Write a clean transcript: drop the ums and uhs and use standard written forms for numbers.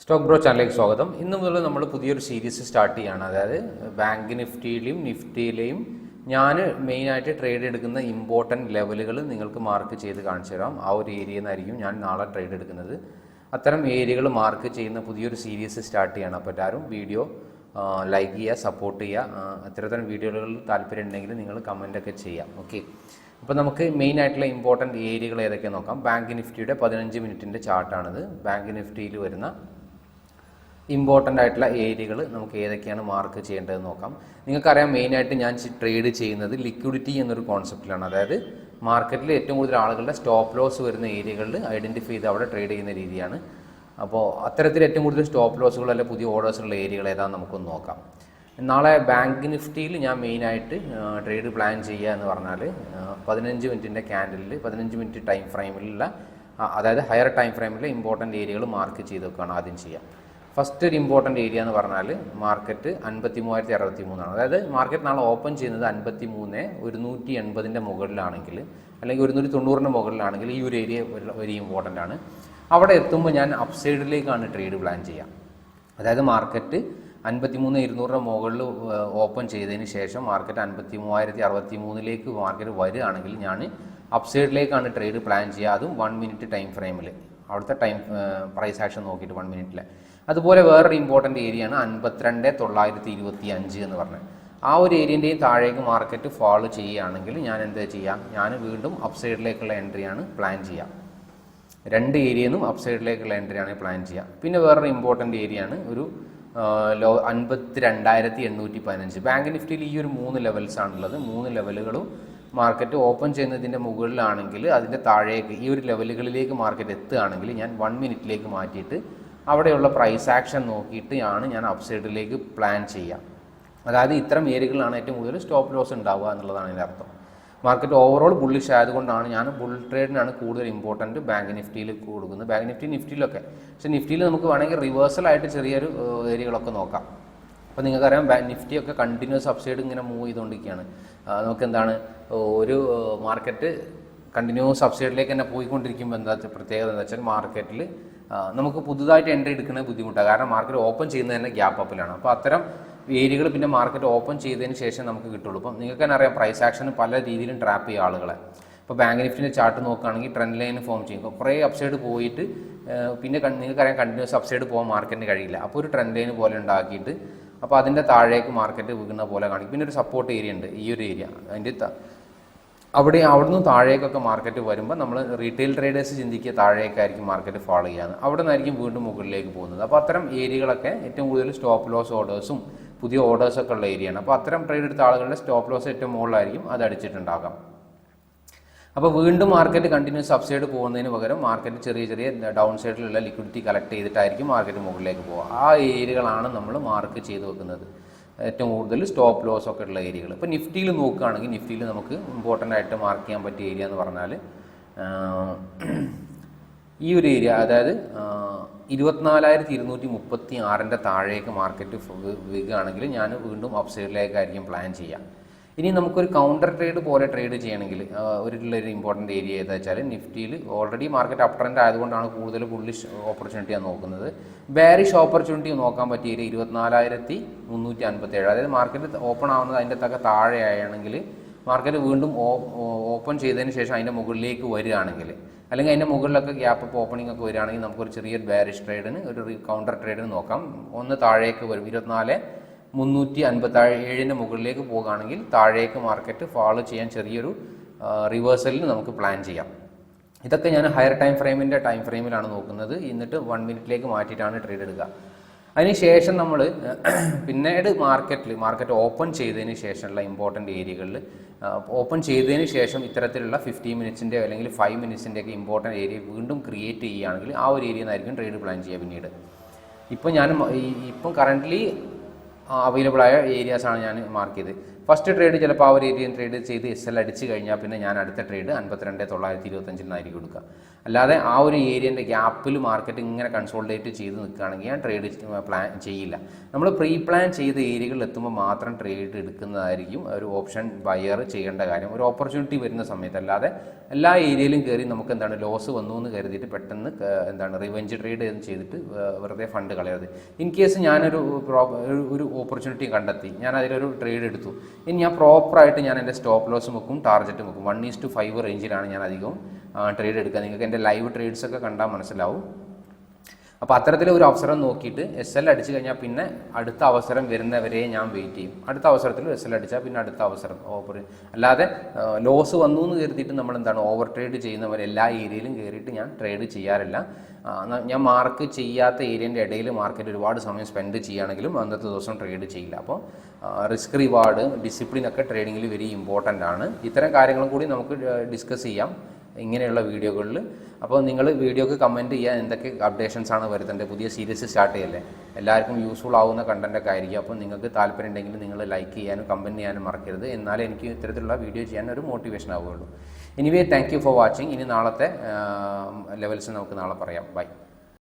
Stock bro ചാനലിലേക്ക് സ്വാഗതം. ഇന്ന് മുതൽ നമ്മൾ പുതിയൊരു സീരീസ് സ്റ്റാർട്ട് ചെയ്യുകയാണ്. അതായത് ബാങ്ക് നിഫ്റ്റിയിലെയും നിഫ്റ്റിയിലെയും ഞാൻ മെയിനായിട്ട് ട്രേഡ് എടുക്കുന്ന ഇമ്പോർട്ടൻറ്റ് ലെവലുകൾ നിങ്ങൾക്ക് മാർക്ക് ചെയ്ത് കാണിച്ചു തരാം. ആ ഒരു ഏരിയയിൽ നിന്നായിരിക്കും ഞാൻ നാളെ ട്രേഡ് എടുക്കുന്നത്. അത്തരം ഏരിയകൾ മാർക്ക് ചെയ്യുന്ന പുതിയൊരു സീരീസ് സ്റ്റാർട്ട് ചെയ്യണം. അപ്പോൾ എല്ലാവരും വീഡിയോ ലൈക്ക് ചെയ്യുക, സപ്പോർട്ട് ചെയ്യുക. അത്തരത്തിലും വീഡിയോകളിൽ താല്പര്യം ഉണ്ടെങ്കിൽ നിങ്ങൾ കമൻറ്റൊക്കെ ചെയ്യാം. ഓക്കെ, അപ്പോൾ നമുക്ക് മെയിനായിട്ടുള്ള ഇമ്പോർട്ടൻറ്റ് ഏരിയകൾ ഏതൊക്കെ നോക്കാം. ബാങ്ക് നിഫ്റ്റിയുടെ 15 മിനിറ്റിൻ്റെ ചാർട്ടാണിത്. ബാങ്ക് നിഫ്റ്റിയിൽ വരുന്ന ഇമ്പോർട്ടൻ്റ് ആയിട്ടുള്ള ഏരിയകൾ നമുക്ക് ഏതൊക്കെയാണ് മാർക്ക് ചെയ്യേണ്ടതെന്ന് നോക്കാം. നിങ്ങൾക്കറിയാം, മെയിനായിട്ട് ഞാൻ ട്രേഡ് ചെയ്യുന്നത് ലിക്വിഡിറ്റി എന്നൊരു കോൺസെപ്റ്റിലാണ്. അതായത് മാർക്കറ്റിൽ ഏറ്റവും കൂടുതൽ ആളുകളുടെ സ്റ്റോപ്പ് ലോസ് വരുന്ന ഏരിയകളിൽ ഐഡൻറ്റിഫൈ ചെയ്ത് അവിടെ ട്രേഡ് ചെയ്യുന്ന രീതിയാണ്. അപ്പോൾ അത്തരത്തിൽ ഏറ്റവും കൂടുതൽ സ്റ്റോപ്പ് ലോസുകൾ അല്ലെങ്കിൽ പുതിയ ഓർഡേഴ്സുള്ള ഏരിയകൾ ഏതാണെന്ന് നമുക്കൊന്ന് നോക്കാം. നാളെ ബാങ്ക് നിഫ്റ്റിയിൽ ഞാൻ മെയിനായിട്ട് ട്രേഡ് പ്ലാൻ ചെയ്യുക എന്ന് പറഞ്ഞാൽ 15 മിനിറ്റിൻ്റെ ക്യാൻഡലിൽ 15 മിനിറ്റ് ടൈം ഫ്രെയിമിലുള്ള, അതായത് ഹയർ ടൈം ഫ്രെയിമിലെ ഇമ്പോർട്ടൻ്റ് ഏരിയകൾ മാർക്ക് ചെയ്ത് വെക്കുകയാണ് ആദ്യം ചെയ്യാം. ഫസ്റ്റ് ഒരു ഇമ്പോർട്ടൻ്റ് ഏരിയ എന്ന് പറഞ്ഞാൽ മാർക്കറ്റ് 53,063 അതായത് മാർക്കറ്റ് നാളെ ഓപ്പൺ ചെയ്യുന്നത് 53,180 മുകളിലാണെങ്കിൽ, അല്ലെങ്കിൽ 190 മുകളിലാണെങ്കിൽ ഈ ഒരു ഏരിയ ഒരു ഇമ്പോർട്ടൻ്റ് ആണ്. അവിടെ എത്തുമ്പോൾ ഞാൻ അപ്സൈഡിലേക്കാണ് ട്രേഡ് പ്ലാൻ ചെയ്യുക. അതായത് മാർക്കറ്റ് 53,200 മുകളിൽ ഓപ്പൺ ചെയ്തതിന് ശേഷം മാർക്കറ്റ് 53,063 മാർക്കറ്റ് വരികയാണെങ്കിൽ ഞാൻ അപ്സൈഡിലേക്കാണ് ട്രേഡ് പ്ലാൻ ചെയ്യുക. അതും 1 മിനിറ്റ് ടൈം ഫ്രെയിമിൽ, അവിടുത്തെ പ്രൈസ് ആക്ഷൻ നോക്കിയിട്ട് 1 മിനിറ്റിൽ. അതുപോലെ വേറൊരു ഇമ്പോർട്ടൻ്റ് ഏരിയയാണ് 52,925 എന്ന് പറഞ്ഞത്. ആ ഒരു ഏരിയൻ്റെയും താഴേക്ക് മാർക്കറ്റ് ഫോളോ ചെയ്യുകയാണെങ്കിൽ ഞാൻ എന്താ ചെയ്യാം, ഞാൻ വീണ്ടും അപ്സൈഡിലേക്കുള്ള എൻട്രിയാണ് പ്ലാൻ ചെയ്യുക. 2 ഏരിയയിൽ നിന്നും അപ്സൈഡിലേക്കുള്ള എൻട്രിയാണ് പ്ലാൻ ചെയ്യുക. പിന്നെ വേറൊരു ഇമ്പോർട്ടൻ്റ് ഏരിയയാണ് ഒരു 52,815. ബാങ്ക് നിഫ്റ്റിയിൽ ഈ ഒരു 3 ലെവൽസാണുള്ളത്. 3 ലെവലുകളും മാർക്കറ്റ് ഓപ്പൺ ചെയ്യുന്നതിൻ്റെ മുകളിലാണെങ്കിൽ അതിൻ്റെ താഴേക്ക് ഈ ഒരു ലെവലുകളിലേക്ക് മാർക്കറ്റ് എത്തുകയാണെങ്കിൽ ഞാൻ 1 മിനിറ്റിലേക്ക് മാറ്റിയിട്ട് അവിടെയുള്ള പ്രൈസ് ആക്ഷൻ നോക്കിയിട്ടാണ് ഞാൻ അപ്സൈഡിലേക്ക് പ്ലാൻ ചെയ്യുക. അതായത് ഇത്തരം ഏരിയകളിലാണ് ഏറ്റവും കൂടുതൽ സ്റ്റോപ്പ് ലോസ് ഉണ്ടാവുക എന്നുള്ളതാണ് ഇതിൻ്റെ അർത്ഥം. മാർക്കറ്റ് ഓവറോൾ ബുള്ളിഷ് ആയതുകൊണ്ടാണ് ഞാൻ ബുൾ ട്രേഡിനാണ് കൂടുതൽ ഇമ്പോർട്ടൻറ്റ് ബാങ്ക് നിഫ്റ്റിയിൽ കൊടുക്കുന്നത്. ബാങ്ക് നിഫ്റ്റിയിലൊക്കെ. പക്ഷേ നിഫ്റ്റിയിൽ നമുക്ക് വേണമെങ്കിൽ റിവേഴ്സലായിട്ട് ചെറിയൊരു ഏരിയകളൊക്കെ നോക്കാം. അപ്പോൾ നിങ്ങൾക്കറിയാം, നിഫ്റ്റിയൊക്കെ കണ്ടിന്യൂസ് അപ്സൈഡ് ഇങ്ങനെ മൂവ് ചെയ്തുകൊണ്ടിരിക്കുകയാണ്. നമുക്ക് എന്താണ്, ഒരു മാർക്കറ്റ് കണ്ടിന്യൂസ് അപ്സൈഡിലേക്ക് തന്നെ പോയിക്കൊണ്ടിരിക്കുമ്പോൾ എന്താ പ്രത്യേകത എന്ന് വെച്ചാൽ മാർക്കറ്റിൽ നമുക്ക് പുതുതായിട്ട് എൻട്രി എടുക്കുന്നത് ബുദ്ധിമുട്ടാണ്. കാരണം മാർക്കറ്റ് ഓപ്പൺ ചെയ്യുന്നത് തന്നെ ഗ്യാപ്പ് അപ്പിലാണ്. അപ്പോൾ അത്തരം ഏരിയകൾ പിന്നെ മാർക്കറ്റ് ഓപ്പൺ ചെയ്തതിന് ശേഷം നമുക്ക് കിട്ടുള്ളൂ. ഇപ്പം നിങ്ങൾക്ക് തന്നെ അറിയാം, പ്രൈസ് ആക്ഷന് പല രീതിയിലും ട്രാപ്പ് ചെയ്യുക ആളുകളെ. ഇപ്പോൾ ബാങ്ക് നിഫ്റ്റിൻ്റെ ചാർട്ട് നോക്കുകയാണെങ്കിൽ ട്രെൻഡ് ലൈൻ ഫോം ചെയ്യും. ഇപ്പോൾ കുറേ അപ്സൈഡ് പോയിട്ട് പിന്നെ നിങ്ങൾക്കറിയാം കണ്ടിന്യൂസ് അപ്സൈഡ് പോകാൻ മാർക്കറ്റിന് കഴിയില്ല. അപ്പോൾ ഒരു ട്രെൻഡ് ലൈൻ പോലെ ഉണ്ടാക്കിയിട്ട് അപ്പോൾ അതിൻ്റെ താഴേക്ക് മാർക്കറ്റ് വീഴുന്ന പോലെ കാണിക്കും. പിന്നെ ഒരു സപ്പോർട്ട് ഏരിയ ഉണ്ട്, ഈ ഒരു ഏരിയ. അതിൻ്റെ അവിടുന്ന് താഴേക്കൊക്കെ മാർക്കറ്റ് വരുമ്പോൾ നമ്മൾ റീറ്റെയിൽ ട്രേഡേഴ്സ് ചിന്തിക്കുക താഴേക്കായിരിക്കും മാർക്കറ്റ് ഫോളോ ചെയ്യാന്ന്. അവിടെ നിന്നായിരിക്കും വീണ്ടും മുകളിലേക്ക് പോകുന്നത്. അപ്പോൾ അത്തരം ഏരിയകളൊക്കെ ഏറ്റവും കൂടുതൽ സ്റ്റോപ്പ് ലോസ് ഓർഡേഴ്സും പുതിയ ഓർഡേഴ്സൊക്കെ ഉള്ള ഏരിയയാണ്. അപ്പോൾ അത്തരം ട്രേഡ് എടുത്ത ആളുകളുടെ സ്റ്റോപ്പ് ലോസ് ഏറ്റവും മുകളിലായിരിക്കും, അത് അടിച്ചിട്ടുണ്ടാകാം. അപ്പോൾ വീണ്ടും മാർക്കറ്റ് കണ്ടിന്യൂസ് അപ്സൈഡ് പോകുന്നതിന് പകരം മാർക്കറ്റ് ചെറിയ ചെറിയ ഡൗൺ സൈഡിലുള്ള ലിക്വിഡിറ്റി കളക്ട് ചെയ്തിട്ടായിരിക്കും മാർക്കറ്റ് മുകളിലേക്ക് പോകുക. ആ ഏരിയകളാണ് നമ്മൾ മാർക്ക് ചെയ്ത് വെക്കുന്നത്, ഏറ്റവും കൂടുതൽ സ്റ്റോപ്പ് ലോസ് ഒക്കെ ഉള്ള ഏരിയകൾ. ഇപ്പോൾ നിഫ്റ്റിയിൽ നോക്കുകയാണെങ്കിൽ നിഫ്റ്റിയിൽ നമുക്ക് ഇമ്പോർട്ടൻ്റ് ആയിട്ട് മാർക്ക് ചെയ്യാൻ പറ്റിയ ഏരിയ എന്ന് പറഞ്ഞാൽ ഈ ഒരു ഏരിയ, അതായത് 24,236 താഴേക്ക് മാർക്കറ്റ് വീഴുകയാണെങ്കിൽ ഞാൻ വീണ്ടും അപ്സൈഡിലേക്കായിരിക്കും പ്ലാൻ ചെയ്യുക. ഇനി നമുക്കൊരു കൗണ്ടർ ട്രേഡ് പോലെ ട്രേഡ് ചെയ്യണമെങ്കിൽ ഒരു ഇമ്പോർട്ടൻ്റ് ഏരിയ ഏതാ വെച്ചാൽ നിഫ്റ്റിയിൽ ഓൾറെഡി മാർക്കറ്റ് അപ് ട്രെൻഡ് ആയതുകൊണ്ടാണ് കൂടുതൽ ബുള്ളിഷ് ഓപ്പർച്യൂണിറ്റിയാണ് നോക്കുന്നത്. ബെയറിഷ് ഓപ്പർച്യൂണിറ്റി നോക്കാൻ പറ്റിയ ഏരിയ 24,357. അതായത് മാർക്കറ്റ് ഓപ്പൺ ആവുന്നത് അതിൻ്റെ താഴെ ആണെങ്കിൽ മാർക്കറ്റ് വീണ്ടും ഓപ്പൺ ചെയ്തതിന് ശേഷം അതിൻ്റെ മുകളിലേക്ക് വരികയാണെങ്കിൽ, അല്ലെങ്കിൽ അതിൻ്റെ മുകളിലൊക്കെ ഗ്യാപ്പ് അപ്പ് ഓപ്പണിംഗ് ഒക്കെ വരികയാണെങ്കിൽ നമുക്കൊരു ചെറിയൊരു ബെയറിഷ് ട്രേഡിന് ഒരു കൗണ്ടർ ട്രേഡിന് നോക്കാം. ഒന്ന് താഴേക്ക് വരും, 24,357 മുകളിലേക്ക് പോകുകയാണെങ്കിൽ താഴേക്ക് മാർക്കറ്റ് ഫോളോ ചെയ്യാൻ ചെറിയൊരു റിവേഴ്സലിന് നമുക്ക് പ്ലാൻ ചെയ്യാം. ഇതൊക്കെ ഞാൻ ഹയർ ടൈം ഫ്രെയിമിലാണ് നോക്കുന്നത്. എന്നിട്ട് 1 മിനിറ്റിലേക്ക് മാറ്റിയിട്ടാണ് ട്രേഡ് എടുക്കുക. അതിനുശേഷം നമ്മൾ പിന്നീട് മാർക്കറ്റ് ഓപ്പൺ ചെയ്തതിന് ശേഷമുള്ള ഇമ്പോർട്ടൻ്റ് ഏരിയകളിൽ ഓപ്പൺ ചെയ്തതിന് ശേഷം ഇത്തരത്തിലുള്ള 15 മിനിറ്റ്സിൻ്റെ അല്ലെങ്കിൽ 5 മിനിറ്റ്സിൻ്റെ ഒക്കെ ഇമ്പോർട്ടൻ്റ് ഏരിയ വീണ്ടും ക്രിയേറ്റ് ചെയ്യുകയാണെങ്കിൽ ആ ഒരു ഏരിയ നിന്നായിരിക്കും ട്രേഡ് പ്ലാൻ ചെയ്യുക. പിന്നീട് ഇപ്പം കറൻ്റ്ലി അവൈലബിൾ ആയ ഏരിയാസാണ് ഞാൻ മാർക്ക് ചെയ്തത്. ഫസ്റ്റ് ട്രേഡ് ചിലപ്പോൾ ആ ഒരു ഏരിയയിൽ ട്രേഡ് ചെയ്ത് SL അടിച്ച് കഴിഞ്ഞാൽ പിന്നെ ഞാൻ അടുത്ത ട്രേഡ് 52,925 കൊടുക്കുക. അല്ലാതെ ആ ഒരു ഏരിയൻ്റെ ഗ്യാപ്പിൽ മാർക്കറ്റ് ഇങ്ങനെ കൺസോൾഡേറ്റ് ചെയ്ത് നിൽക്കുകയാണെങ്കിൽ ഞാൻ ട്രേഡ് പ്ലാൻ ചെയ്യില്ല. നമ്മൾ പ്രീ പ്ലാൻ ചെയ്ത ഏരിയകളിൽ എത്തുമ്പോൾ മാത്രം ട്രേഡ് എടുക്കുന്നതായിരിക്കും ഒരു ഓപ്ഷൻ ബയർ ചെയ്യേണ്ട കാര്യം. ഒരു ഓപ്പർച്യൂണിറ്റി വരുന്ന സമയത്ത്, അല്ലാതെ എല്ലാ ഏരിയയിലും കയറി നമുക്ക് എന്താണ് ലോസ് വന്നു എന്ന് കരുതിയിട്ട് പെട്ടെന്ന് റിവെഞ്ച് ട്രേഡ് ചെയ്തിട്ട് വെറുതെ ഫണ്ട് കളയരുത്. ഇൻ കേസ് ഞാനൊരു ഒരു ഓപ്പർച്യൂണിറ്റി കണ്ടെത്തി, ഞാൻ അതിലൊരു ട്രേഡ് എടുത്തു, ഇനി ഞാൻ പ്രോപ്പറായിട്ട് ഞാൻ എൻ്റെ സ്റ്റോപ്പ് ലോസ് വെക്കും, ടാർഗറ്റ് വെക്കും. 1:5 റേഞ്ചിലാണ് ഞാൻ അധികവും ട്രേഡ് എടുക്കുക. നിങ്ങൾക്ക് എൻ്റെ ലൈവ് ട്രേഡ്സ് ഒക്കെ കണ്ടാൽ മനസ്സിലാവും. അപ്പോൾ അത്തരത്തിലൊരു അവസരം നോക്കിയിട്ട് SL അടിച്ചു കഴിഞ്ഞാൽ പിന്നെ അടുത്ത അവസരം വരുന്നവരെ ഞാൻ വെയിറ്റ് ചെയ്യും. അടുത്ത അവസരത്തിൽ SL അടിച്ചാൽ പിന്നെ അടുത്ത അവസരം അല്ലാതെ ലോസ് വന്നു എന്ന് കരുതിയിട്ട് നമ്മൾ ഓവർ ട്രേഡ് ചെയ്യുന്നവർ എല്ലാ ഏരിയയിലും കയറിയിട്ട് ഞാൻ ട്രേഡ് ചെയ്യാറില്ല. ഞാൻ മാർക്ക് ചെയ്യാത്ത ഏരിയൻ്റെ ഇടയിൽ മാർക്കറ്റ് ഒരുപാട് സമയം സ്പെൻഡ് ചെയ്യുകയാണെങ്കിലും അന്നത്തെ ദിവസം ട്രേഡ് ചെയ്യില്ല. അപ്പോൾ റിസ്ക് റിവാർഡ് ഡിസിപ്ലിനൊക്കെ ട്രേഡിങ്ങിൽ വെരി ഇമ്പോർട്ടൻ്റ് ആണ്. ഇത്തരം കാര്യങ്ങളും കൂടി നമുക്ക് ഡിസ്കസ് ചെയ്യാം ഇങ്ങനെയുള്ള വീഡിയോകളിൽ. അപ്പോൾ നിങ്ങൾ വീഡിയോക്ക് കമൻറ്റ് ചെയ്യാൻ എന്തൊക്കെ അപ്ഡേഷൻസ് ആണ് വരുത്തേണ്ടത്. പുതിയ സീരീസ് സ്റ്റാർട്ട് ചെയ്യല്ലേ, എല്ലാവർക്കും യൂസ്ഫുൾ ആവുന്ന കണ്ടൻറ്റൊക്കെ ആയിരിക്കും. അപ്പോൾ നിങ്ങൾക്ക് താല്പര്യം ഉണ്ടെങ്കിൽ നിങ്ങൾ ലൈക്ക് ചെയ്യാനും കമൻറ്റ് ചെയ്യാനും മറക്കരുത്. എന്നാലേ എനിക്ക് ഇത്തരത്തിലുള്ള വീഡിയോ ചെയ്യാൻ ഒരു മോട്ടിവേഷൻ ആവുകയുള്ളൂ. Anyway thank you for watching. ഇനി നാളത്തെ ലെവൽസ് നമുക്ക് നാളെ പറയാം. ബൈ.